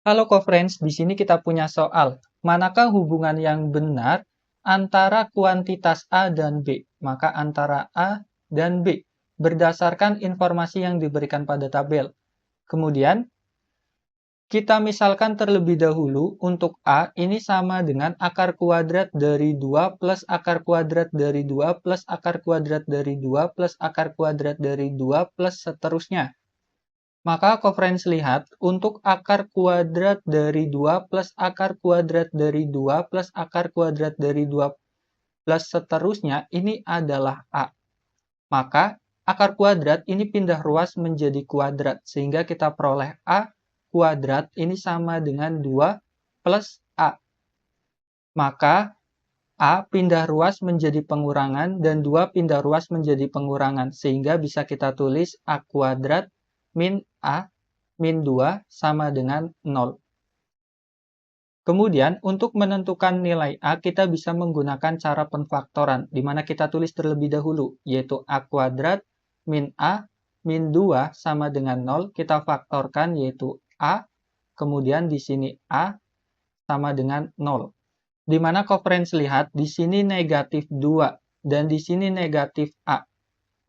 Halo co-friends, di sini kita punya soal. Manakah hubungan yang benar antara kuantitas A dan B? Maka antara A dan B berdasarkan informasi yang diberikan pada tabel. Kemudian, kita misalkan terlebih dahulu untuk A ini sama dengan akar kuadrat dari 2 plus akar kuadrat dari 2 plus akar kuadrat dari 2 plus akar kuadrat dari 2 plus seterusnya. Maka co-friends lihat, untuk akar kuadrat dari 2 plus akar kuadrat dari 2 plus akar kuadrat dari 2 plus seterusnya, ini adalah A. Maka akar kuadrat ini pindah ruas menjadi kuadrat, sehingga kita peroleh A kuadrat ini sama dengan 2 plus A. Maka A pindah ruas menjadi pengurangan dan 2 pindah ruas menjadi pengurangan, sehingga bisa kita tulis A kuadrat min A min 2 sama dengan 0. Kemudian, untuk menentukan nilai A, kita bisa menggunakan cara penfaktoran, di mana kita tulis terlebih dahulu, yaitu A kuadrat min A min 2 sama dengan 0. Kita faktorkan, yaitu A, kemudian di sini A sama dengan 0. Di mana co-friends lihat, di sini negatif 2, dan di sini negatif A.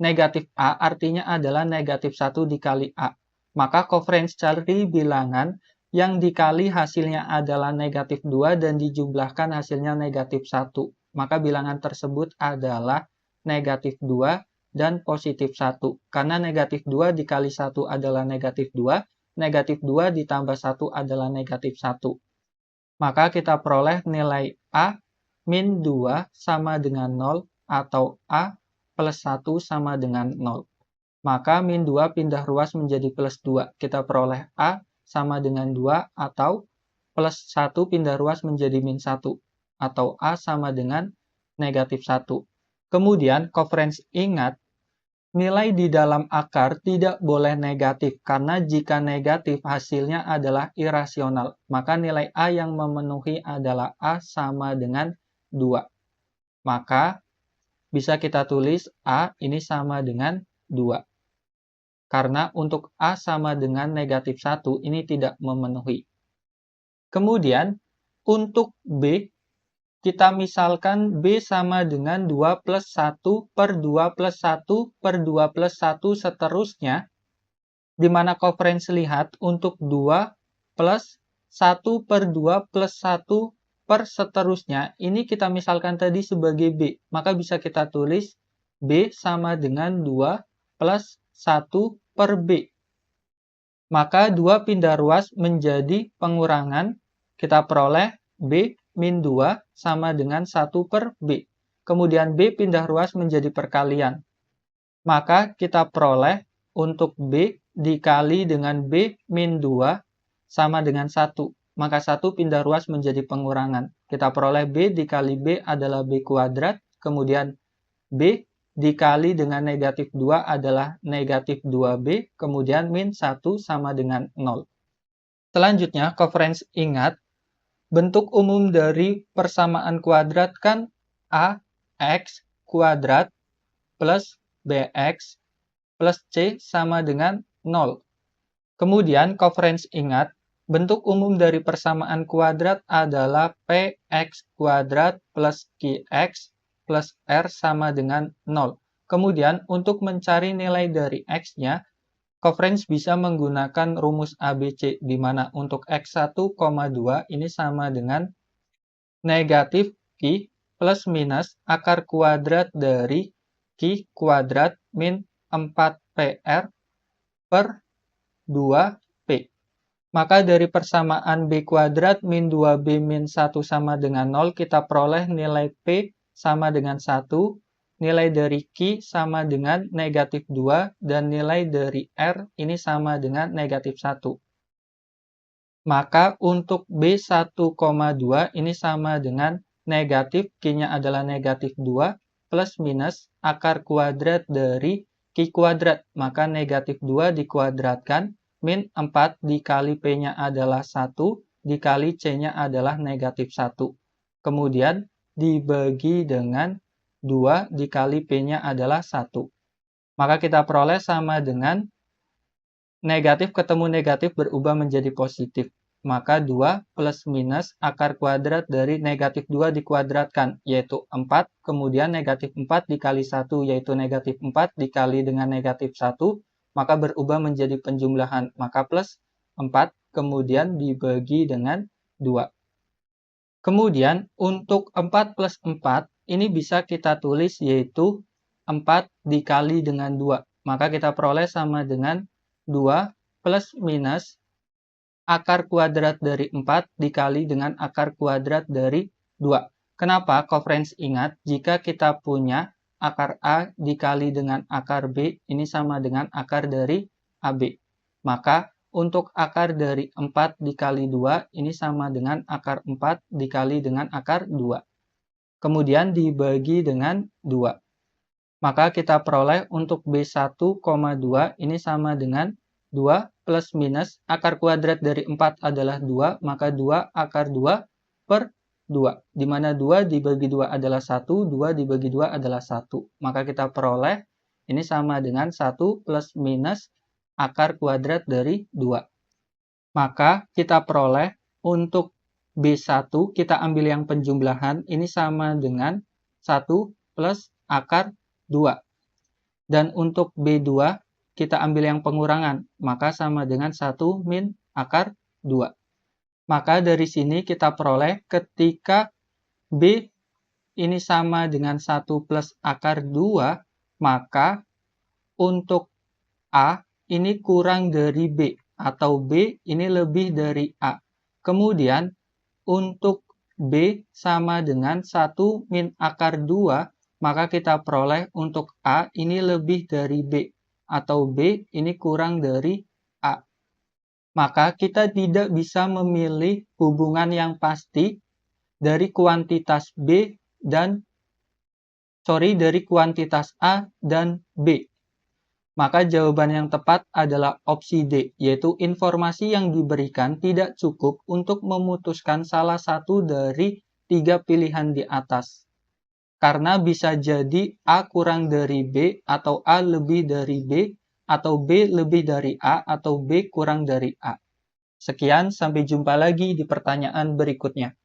Negatif A artinya adalah negatif 1 dikali A. Maka co-friends cari bilangan yang dikali hasilnya adalah negatif 2 dan dijumlahkan hasilnya negatif 1. Maka bilangan tersebut adalah negatif 2 dan positif 1. Karena negatif 2 dikali 1 adalah negatif 2, negatif 2 ditambah 1 adalah negatif 1. Maka kita peroleh nilai A min 2 sama dengan 0 atau A plus 1 sama dengan 0. Maka min 2 pindah ruas menjadi plus 2. Kita peroleh A sama dengan 2 atau plus 1 pindah ruas menjadi min 1. Atau A sama dengan negatif 1. Kemudian, co-friends ingat, nilai di dalam akar tidak boleh negatif. Karena jika negatif hasilnya adalah irasional. Maka nilai A yang memenuhi adalah A sama dengan 2. Maka bisa kita tulis A ini sama dengan 2. Karena untuk A sama dengan negatif 1, ini tidak memenuhi. Kemudian, untuk B, kita misalkan B sama dengan 2 plus 1 per 2 plus 1 per 2 plus 1 seterusnya, di mana co-friends lihat untuk 2 plus 1 per 2 plus 1 per seterusnya, ini kita misalkan tadi sebagai B. Maka bisa kita tulis B sama dengan 2 plus 1 per B. Maka 2 pindah ruas menjadi pengurangan. Kita peroleh B min 2 sama dengan 1 per B. Kemudian B pindah ruas menjadi perkalian. Maka kita peroleh untuk B dikali dengan B min 2 sama dengan 1. Maka 1 pindah ruas menjadi pengurangan. Kita peroleh B dikali B adalah B kuadrat. Kemudian B dikali dengan negatif 2 adalah negatif 2B. Kemudian min 1 sama dengan 0. Selanjutnya, co-friends ingat, bentuk umum dari persamaan kuadrat kan AX kuadrat plus BX plus C sama dengan 0. Kemudian, co-friends ingat, bentuk umum dari persamaan kuadrat adalah PX kuadrat plus QX plus R sama dengan 0. Kemudian, untuk mencari nilai dari X-nya, co-friends bisa menggunakan rumus ABC, di mana untuk X1, 2 ini sama dengan negatif Q plus minus akar kuadrat dari Q kuadrat min 4PR per 2P. Maka dari persamaan B kuadrat min 2B min 1 sama dengan 0, kita peroleh nilai P sama dengan 1, nilai dari Q sama dengan negatif 2, dan nilai dari R ini sama dengan negatif 1. Maka untuk B1,2 ini sama dengan negatif, Q-nya adalah negatif 2, plus minus akar kuadrat dari Q kuadrat. Maka negatif 2 dikuadratkan, min 4 dikali P-nya adalah 1, dikali C-nya adalah negatif 1. Kemudian dibagi dengan 2 dikali P-nya adalah 1. Maka kita peroleh sama dengan negatif ketemu negatif berubah menjadi positif. maka 2 plus minus akar kuadrat dari negatif 2 dikuadratkan, yaitu 4, kemudian negatif 4 dikali 1, yaitu negatif 4 dikali dengan negatif 1, maka berubah menjadi penjumlahan, maka plus 4, kemudian dibagi dengan 2. Kemudian, untuk 4 plus 4, ini bisa kita tulis yaitu 4 dikali dengan 2. Maka kita peroleh sama dengan 2 plus minus akar kuadrat dari 4 dikali dengan akar kuadrat dari 2. Kenapa? Friends, ingat, jika kita punya akar A dikali dengan akar B, ini sama dengan akar dari AB. Maka, untuk akar dari 4 dikali 2, ini sama dengan akar 4 dikali dengan akar 2. Kemudian dibagi dengan 2. Maka kita peroleh untuk B1, 2 ini sama dengan 2 plus minus akar kuadrat dari 4 adalah 2, maka 2 akar 2 per 2. Di mana 2 dibagi 2 adalah 1, 2 dibagi 2 adalah 1. Maka kita peroleh ini sama dengan 1 plus minus akar kuadrat dari 2. Maka kita peroleh untuk B1 kita ambil yang penjumlahan, ini sama dengan 1 plus akar 2. Dan untuk B2 kita ambil yang pengurangan, maka sama dengan 1 min akar 2. Maka dari sini kita peroleh ketika B ini sama dengan 1 plus akar 2, maka untuk A ini kurang dari B, atau B ini lebih dari A. Kemudian untuk B sama dengan 1 min akar 2, maka kita peroleh untuk A ini lebih dari B, atau B ini kurang dari A. Maka kita tidak bisa memilih hubungan yang pasti dari kuantitas dari kuantitas A dan B. Maka jawaban yang tepat adalah opsi D, yaitu informasi yang diberikan tidak cukup untuk memutuskan salah satu dari 3 pilihan di atas. Karena bisa jadi A kurang dari B, atau A lebih dari B, atau B lebih dari A, atau B kurang dari A. Sekian, sampai jumpa lagi di pertanyaan berikutnya.